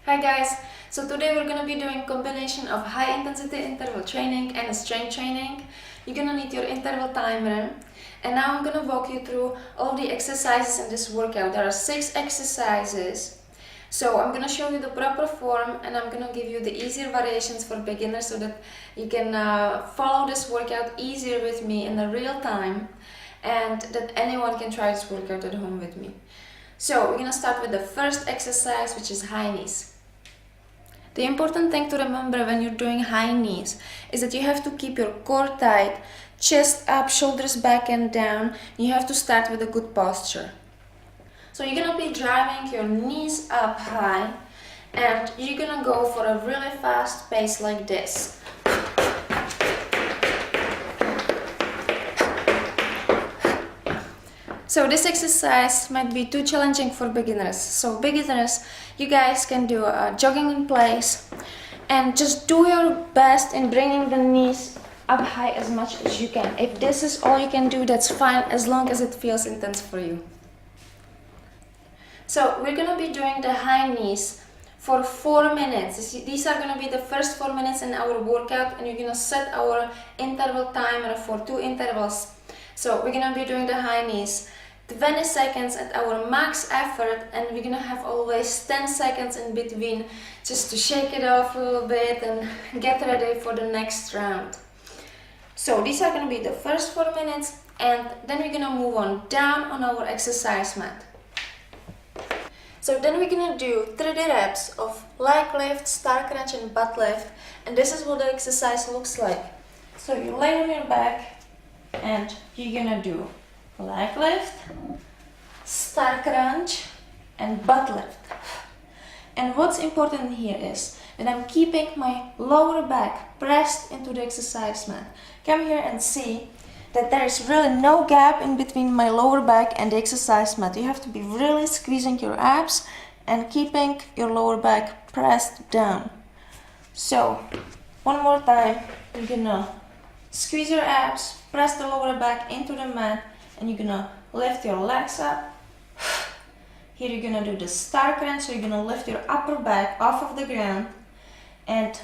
Hi guys, so today we're gonna be doing combination of high intensity interval training and strength training. You're gonna need your interval timer, and now I'm gonna walk you through all of the exercises in this workout. There are 6 exercises. So I'm gonna show you the proper form, and I'm gonna give you the easier variations for beginners so that you can follow this workout easier with me in the real time, and that anyone can try this workout at home with me. So we're gonna start with the first exercise, which is high knees. The important thing to remember when you're doing high knees is that you have to keep your core tight, chest up, shoulders back and down. You have to start with a good posture. So you're gonna be driving your knees up high, and you're gonna go for a really fast pace like this. So this exercise might be too challenging for beginners. So beginners, you guys can do jogging in place and just do your best in bringing the knees up high as much as you can. If this is all you can do, that's fine, as long as it feels intense for you. So we're gonna be doing the high knees for 4 minutes. These are gonna be the first 4 minutes in our workout, and you're gonna set our interval timer for 2 intervals. So we're gonna be doing the high knees 20 seconds at our max effort, and we're gonna have always 10 seconds in between just to shake it off a little bit and get ready for the next round. So these are gonna be the first 4 minutes, and then we're gonna move on down on our exercise mat. So then we're gonna do 30 reps of leg lift, star crunch and butt lift, and this is what the exercise looks like. So you lay on your back and you're gonna do leg lift, star crunch and butt lift. And what's important here is that I'm keeping my lower back pressed into the exercise mat. Come here and see that there is really no gap in between my lower back and the exercise mat. You have to be really squeezing your abs and keeping your lower back pressed down. So one more time, you're gonna squeeze your abs, press the lower back into the mat, and you're gonna lift your legs up. Here you're gonna do the star crunch, so you're gonna lift your upper back off of the ground, and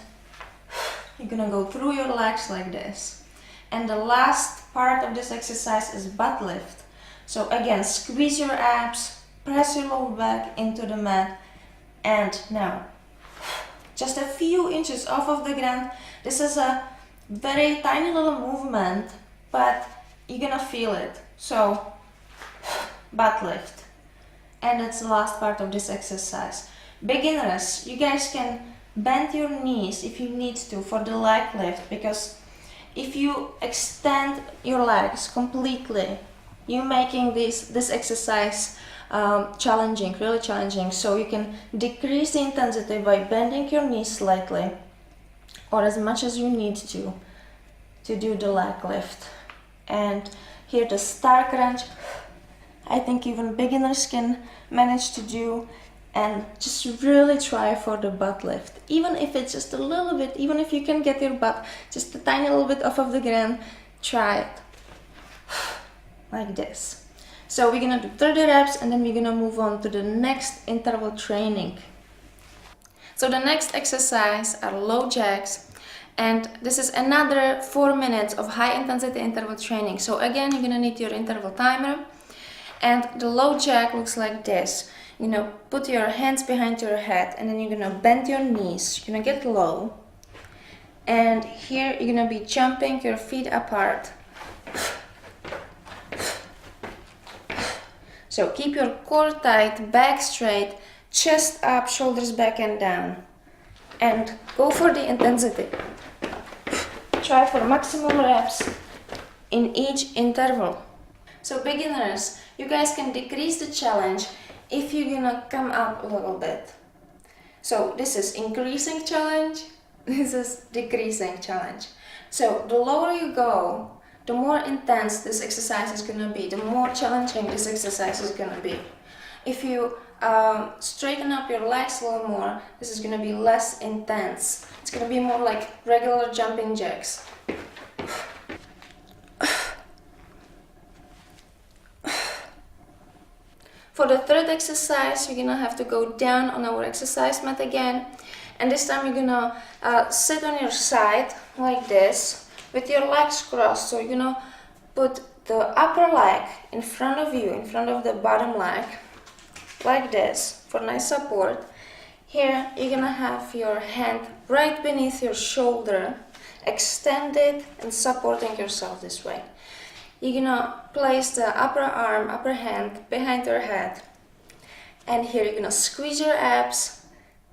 you're gonna go through your legs like this. And the last part of this exercise is butt lift. So again, squeeze your abs, press your lower back into the mat, and now just a few inches off of the ground. This is a very tiny little movement, but you're gonna feel it. So butt lift, and that's the last part of this exercise. Beginners, you guys can bend your knees if you need to for the leg lift, because if you extend your legs completely, you're making this exercise challenging, really challenging. So you can decrease the intensity by bending your knees slightly, or as much as you need to do the leg lift. And here the star crunch, I think even beginners can manage to do. And just really try for the butt lift, even if it's just a little bit, even if you can get your butt just a tiny little bit off of the ground, try it like this. So we're gonna do 30 reps, and then we're gonna move on to the next interval training. So the next exercise are low jacks, and this is another 4 minutes of high intensity interval training. So again, you're gonna need your interval timer, and the low jack looks like this. You know, put your hands behind your head, and then you're gonna bend your knees. You're gonna get low, and here you're gonna be jumping your feet apart. So keep your core tight, back straight, chest up, shoulders back and down, and go for the intensity. Try for maximum reps in each interval. So beginners, you guys can decrease the challenge if you're gonna come up a little bit. So this is increasing challenge, this is decreasing challenge. So the lower you go, the more intense this exercise is gonna be, the more challenging this exercise is gonna be. If you straighten up your legs a little more, this is gonna be less intense. It's gonna be more like regular jumping jacks. For the third exercise, we're gonna have to go down on our exercise mat again. And this time you're gonna sit on your side like this with your legs crossed. So you're gonna put the upper leg in front of you, in front of the bottom leg, like this, for nice support. Here you're gonna have your hand right beneath your shoulder, extended and supporting yourself this way. You're gonna place the upper arm, upper hand behind your head. And here you're gonna squeeze your abs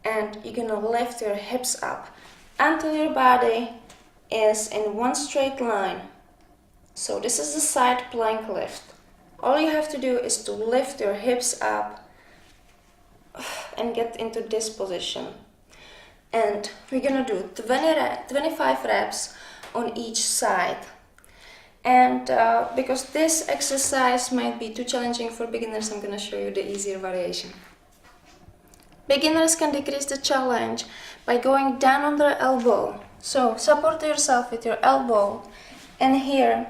and you're gonna lift your hips up until your body is in one straight line. So this is the side plank lift. All you have to do is to lift your hips up and get into this position. And we're gonna do 25 reps on each side. And because this exercise might be too challenging for beginners, I'm gonna show you the easier variation. Beginners can decrease the challenge by going down on their elbow. So support yourself with your elbow, and here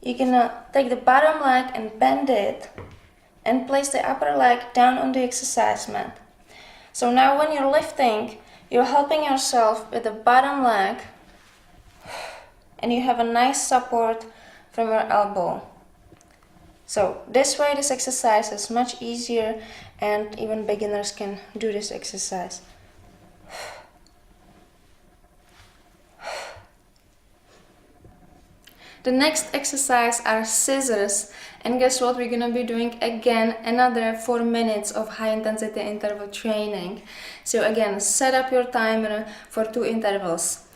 you're gonna take the bottom leg and bend it and place the upper leg down on the exercise mat. So now when you're lifting, you're helping yourself with the bottom leg and you have a nice support from your elbow. So this way this exercise is much easier and even beginners can do this exercise. The next exercise are scissors, and guess what, we're gonna be doing again another 4 minutes of high intensity interval training. So again, set up your timer for 2 intervals,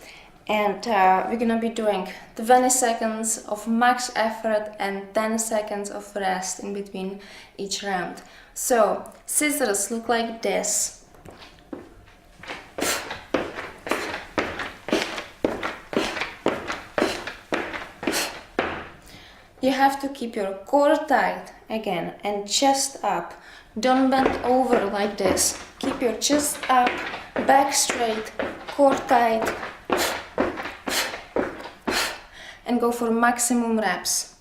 and we're gonna be doing 20 seconds of max effort and 10 seconds of rest in between each round. So scissors look like this. You have to keep your core tight again and chest up. Don't bend over like this. Keep your chest up, back straight, core tight, and go for maximum reps.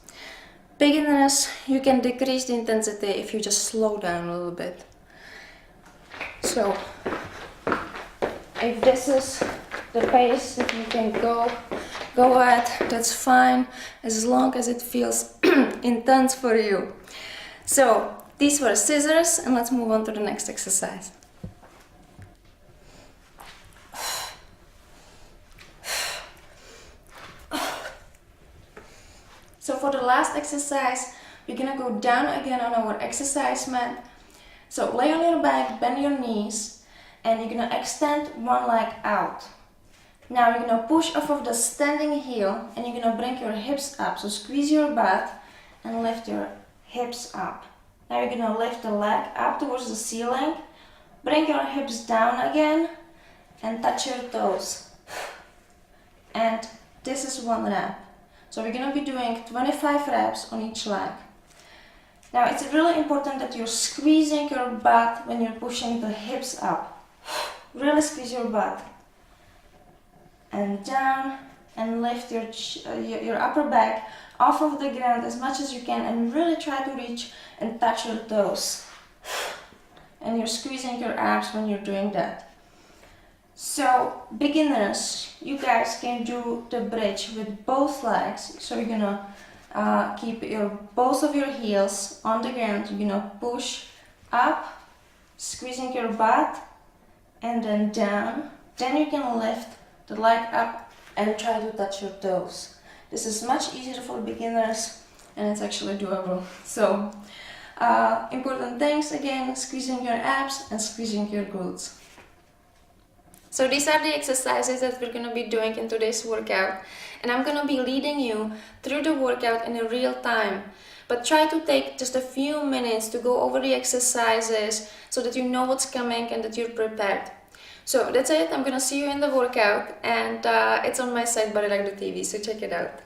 Beginners, you can decrease the intensity if you just slow down a little bit. So, if this is the pace that you can go at, that's fine, as long as it feels intense for you. So these were scissors, and let's move on to the next exercise. So for the last exercise, we're gonna go down again on our exercise mat. So lay on your back, bend your knees, and you're gonna extend one leg out. Now you're gonna push off of the standing heel and you're gonna bring your hips up. So squeeze your butt and lift your hips up. Now you're gonna lift the leg up towards the ceiling. Bring your hips down again and touch your toes. And this is 1 rep. So we're gonna be doing 25 reps on each leg. Now it's really important that you're squeezing your butt when you're pushing the hips up. Really squeeze your butt. And down, and lift your upper back off of the ground as much as you can, and really try to reach and touch your toes. And you're squeezing your abs when you're doing that. So beginners, you guys can do the bridge with both legs. So you're gonna keep both of your heels on the ground. You're gonna push up, squeezing your butt, and then down. Then you can lift the leg up and try to touch your toes. This is much easier for beginners and it's actually doable. So important things again, squeezing your abs and squeezing your glutes. So these are the exercises that we're going to be doing in today's workout, and I'm going to be leading you through the workout in a real time. But try to take just a few minutes to go over the exercises so that you know what's coming and that you're prepared. So that's it. I'm gonna see you in the workout, and it's on my site, BodyLikeTheTV, so check it out.